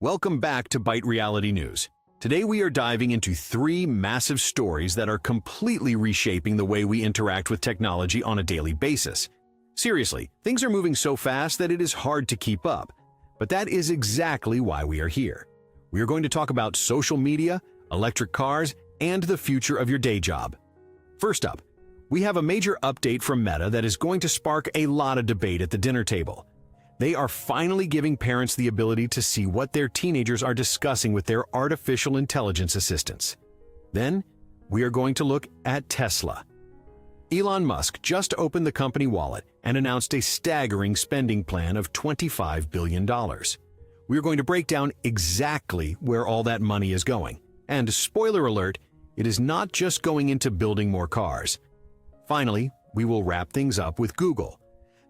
Welcome back to Byte Reality News. Today we are diving into three massive stories that are completely reshaping the way we interact with technology on a daily basis. Seriously, things are moving so fast that it is hard to keep up. But that is exactly why we are here. We are going to talk about social media, electric cars, and the future of your day job. First up, we have a major update from Meta that is going to spark a lot of debate at the dinner table. They are finally giving parents the ability to see what their teenagers are discussing with their artificial intelligence assistants. Then, we are going to look at Tesla. Elon Musk just opened the company wallet and announced a staggering spending plan of $25 billion. We are going to break down exactly where all that money is going. And spoiler alert, it is not just going into building more cars. Finally, we will wrap things up with Google.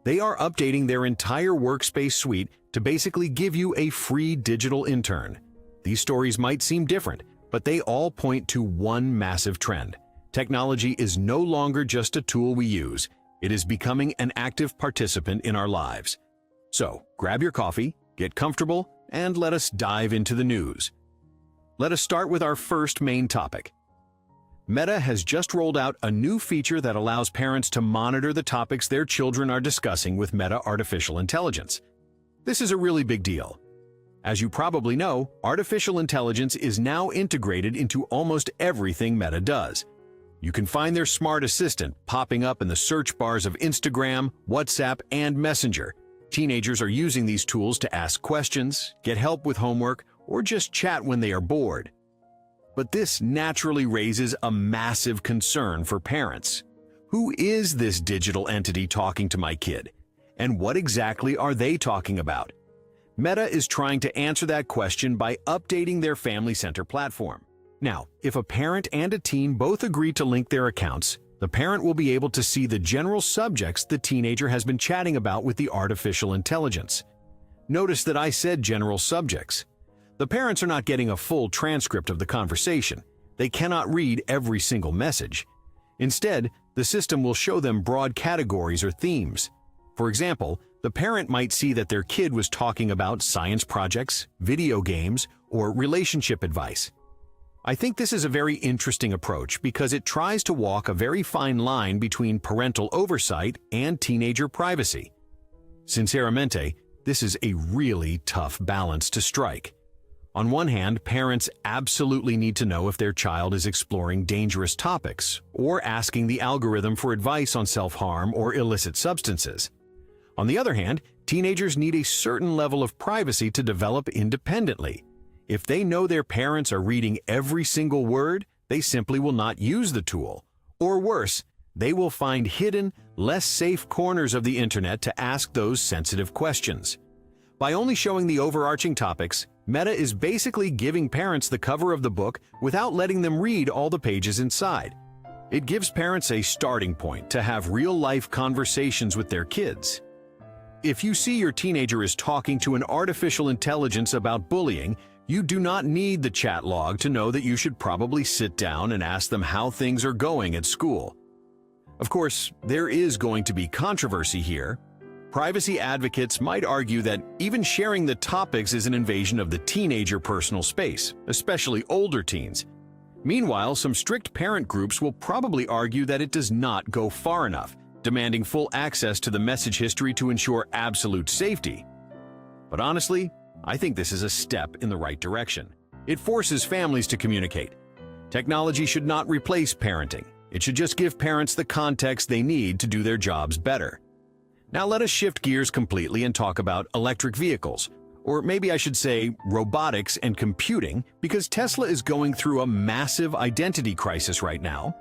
They are updating their entire workspace suite to basically give you a free digital intern. These stories might seem different, but they all point to one massive trend. Technology is no longer just a tool we use. It is becoming an active participant in our lives. So, grab your coffee, get comfortable, and let us dive into the news. Let us start with our first main topic. Meta has just rolled out a new feature that allows parents to monitor the topics their children are discussing with Meta Artificial Intelligence. This is a really big deal. As you probably know, artificial intelligence is now integrated into almost everything Meta does. You can find their smart assistant popping up in the search bars of Instagram, WhatsApp, and Messenger. Teenagers are using these tools to ask questions, get help with homework, or just chat when they are bored. But this naturally raises a massive concern for parents. Who is this digital entity talking to my kid? And what exactly are they talking about? Meta is trying to answer that question by updating their Family Center platform. Now, if a parent and a teen both agree to link their accounts, the parent will be able to see the general subjects the teenager has been chatting about with the artificial intelligence. Notice that I said general subjects. The parents are not getting a full transcript of the conversation. They cannot read every single message. Instead, the system will show them broad categories or themes. For example, the parent might see that their kid was talking about science projects, video games, or relationship advice. I think this is a very interesting approach because it tries to walk a very fine line between parental oversight and teenager privacy. Sinceramente, this is a really tough balance to strike. On one hand, parents absolutely need to know if their child is exploring dangerous topics or asking the algorithm for advice on self-harm or illicit substances. On the other hand, teenagers need a certain level of privacy to develop independently. If they know their parents are reading every single word, they simply will not use the tool. Or worse, they will find hidden, less safe corners of the internet to ask those sensitive questions. By only showing the overarching topics, Meta is basically giving parents the cover of the book without letting them read all the pages inside. It gives parents a starting point to have real-life conversations with their kids. If you see your teenager is talking to an artificial intelligence about bullying, you do not need the chat log to know that you should probably sit down and ask them how things are going at school. Of course, there is going to be controversy here. Privacy advocates might argue that even sharing the topics is an invasion of the teenager personal space, especially older teens. Meanwhile, some strict parent groups will probably argue that it does not go far enough, demanding full access to the message history to ensure absolute safety. But honestly, I think this is a step in the right direction. It forces families to communicate. Technology should not replace parenting. It should just give parents the context they need to do their jobs better. Now let us shift gears completely and talk about electric vehicles, or maybe I should say robotics and computing, because Tesla is going through a massive identity crisis right now.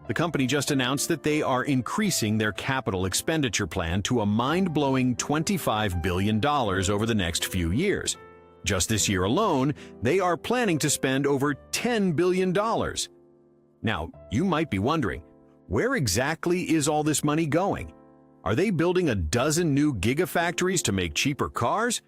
The company just announced that they are increasing their capital expenditure plan to a mind-blowing $25 billion over the next few years. Just this year alone, they are planning to spend over $10 billion. Now, you might be wondering, where exactly is all this money going? Are they building a dozen new gigafactories to make cheaper cars?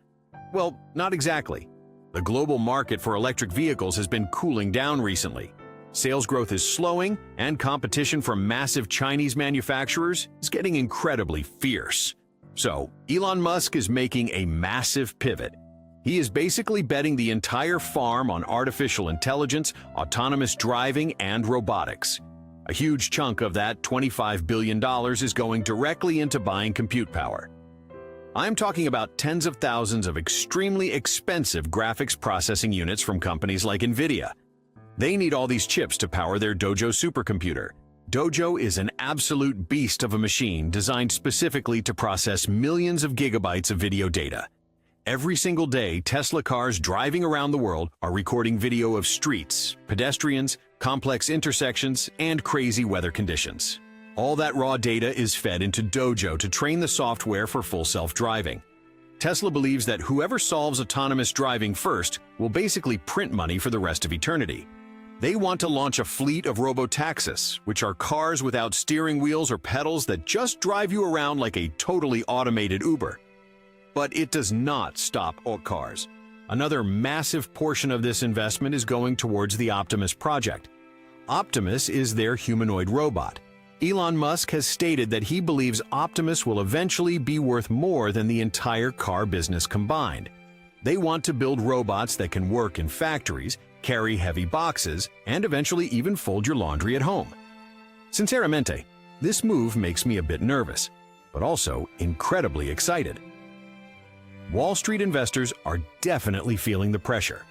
Well, not exactly. The global market for electric vehicles has been cooling down recently. Sales growth is slowing, and competition from massive Chinese manufacturers is getting incredibly fierce. So, Elon Musk is making a massive pivot. He is basically betting the entire farm on artificial intelligence, autonomous driving, and robotics. A huge chunk of that $25 billion is going directly into buying compute power. I'm talking about tens of thousands of extremely expensive graphics processing units from companies like NVIDIA. They need all these chips to power their Dojo supercomputer. Dojo is an absolute beast of a machine designed specifically to process millions of gigabytes of video data. Every single day, Tesla cars driving around the world are recording video of streets, pedestrians, complex intersections, and crazy weather conditions. All that raw data is fed into Dojo to train the software for full self-driving. Tesla believes that whoever solves autonomous driving first will basically print money for the rest of eternity. They want to launch a fleet of robotaxis, which are cars without steering wheels or pedals that just drive you around like a totally automated Uber. But it does not stop cars. Another massive portion of this investment is going towards the Optimus project. Optimus is their humanoid robot. Elon Musk has stated that he believes Optimus will eventually be worth more than the entire car business combined. They want to build robots that can work in factories, carry heavy boxes, and eventually even fold your laundry at home. Sinceramente, this move makes me a bit nervous, but also incredibly excited. Wall Street investors are definitely feeling the pressure.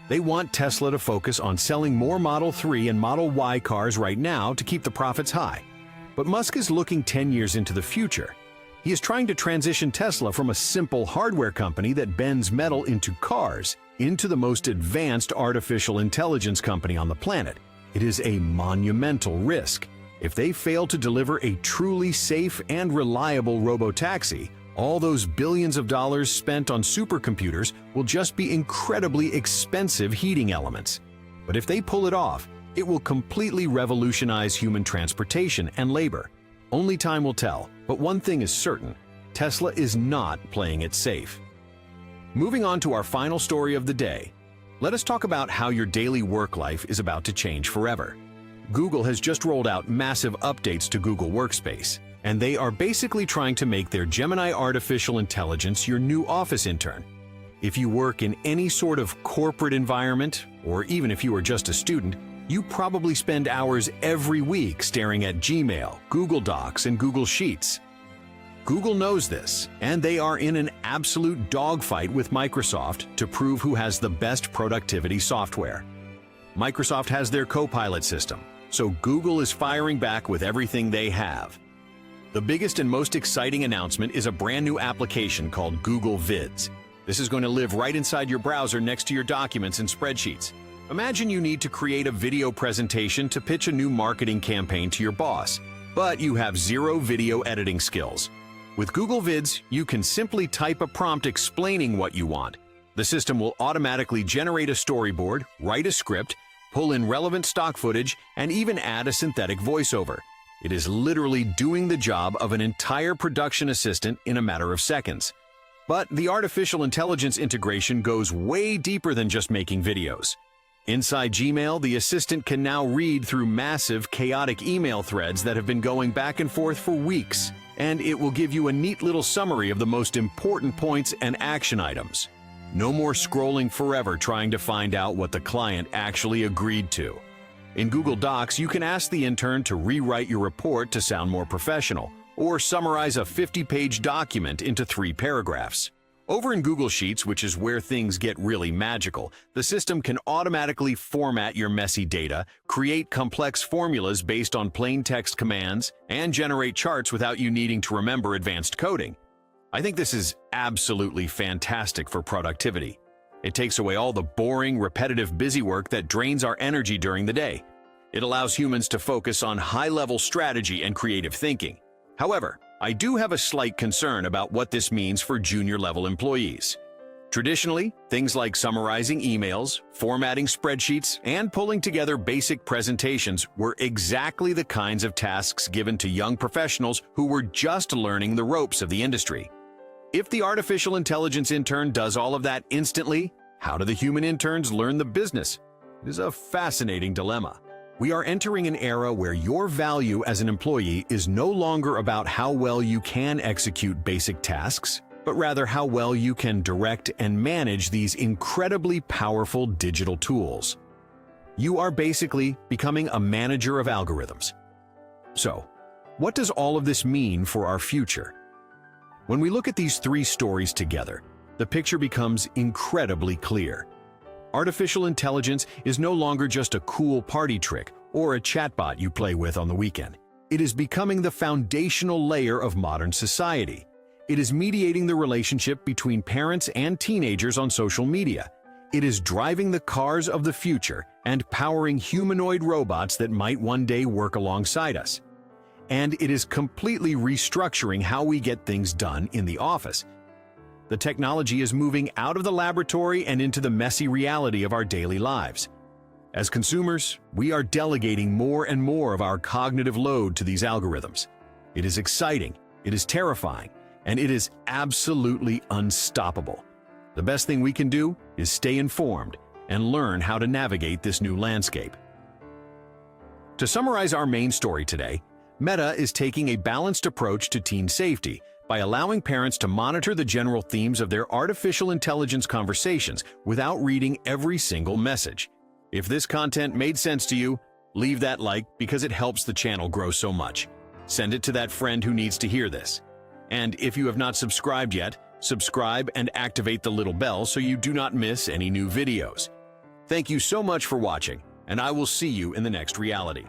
They want Tesla to focus on selling more Model 3 and Model Y cars right now to keep the profits high. But Musk is looking 10 years into the future. He is trying to transition Tesla from a simple hardware company that bends metal into cars into the most advanced artificial intelligence company on the planet. It is a monumental risk. If they fail to deliver a truly safe and reliable robotaxi, all those billions of dollars spent on supercomputers will just be incredibly expensive heating elements. But if they pull it off, it will completely revolutionize human transportation and labor. Only time will tell, but one thing is certain: Tesla is not playing it safe. Moving on to our final story of the day, let us talk about how your daily work life is about to change forever. Google has just rolled out massive updates to Google Workspace, and they are basically trying to make their Gemini artificial intelligence your new office intern. If you work in any sort of corporate environment, or even if you are just a student, you probably spend hours every week staring at Gmail, Google Docs, and Google Sheets. Google knows this, and they are in an absolute dogfight with Microsoft to prove who has the best productivity software. Microsoft has their Copilot system, so Google is firing back with everything they have. The biggest and most exciting announcement is a brand new application called Google Vids. This is going to live right inside your browser next to your documents and spreadsheets. Imagine you need to create a video presentation to pitch a new marketing campaign to your boss, but you have zero video editing skills. With Google Vids, you can simply type a prompt explaining what you want. The system will automatically generate a storyboard, write a script, pull in relevant stock footage, and even add a synthetic voiceover. It is literally doing the job of an entire production assistant in a matter of seconds. But the artificial intelligence integration goes way deeper than just making videos. Inside Gmail, the assistant can now read through massive, chaotic email threads that have been going back and forth for weeks, and it will give you a neat little summary of the most important points and action items. No more scrolling forever trying to find out what the client actually agreed to. In Google Docs, you can ask the intern to rewrite your report to sound more professional, or summarize a 50-page document into 3 paragraphs. Over in Google Sheets, which is where things get really magical, the system can automatically format your messy data, create complex formulas based on plain text commands, and generate charts without you needing to remember advanced coding. I think this is absolutely fantastic for productivity. It takes away all the boring, repetitive busy work that drains our energy during the day. It allows humans to focus on high-level strategy and creative thinking. However, I do have a slight concern about what this means for junior-level employees. Traditionally, things like summarizing emails, formatting spreadsheets, and pulling together basic presentations were exactly the kinds of tasks given to young professionals who were just learning the ropes of the industry. If the artificial intelligence intern does all of that instantly, how do the human interns learn the business? It is a fascinating dilemma. We are entering an era where your value as an employee is no longer about how well you can execute basic tasks. but rather how well you can direct and manage these incredibly powerful digital tools. You are basically becoming a manager of algorithms. So, what does all of this mean for our future? When we look at these three stories together, the picture becomes incredibly clear. Artificial intelligence is no longer just a cool party trick or a chatbot you play with on the weekend. It is becoming the foundational layer of modern society. It is mediating the relationship between parents and teenagers on social media. It is driving the cars of the future and powering humanoid robots that might one day work alongside us. And it is completely restructuring how we get things done in the office. The technology is moving out of the laboratory and into the messy reality of our daily lives. As consumers, we are delegating more and more of our cognitive load to these algorithms. It is exciting, it is terrifying, and it is absolutely unstoppable. The best thing we can do is stay informed and learn how to navigate this new landscape. To summarize our main story today, Meta is taking a balanced approach to teen safety by allowing parents to monitor the general themes of their artificial intelligence conversations without reading every single message. If this content made sense to you, leave that like because it helps the channel grow so much. Send it to that friend who needs to hear this. And if you have not subscribed yet, subscribe and activate the little bell so you do not miss any new videos. Thank you so much for watching, and I will see you in the next reality.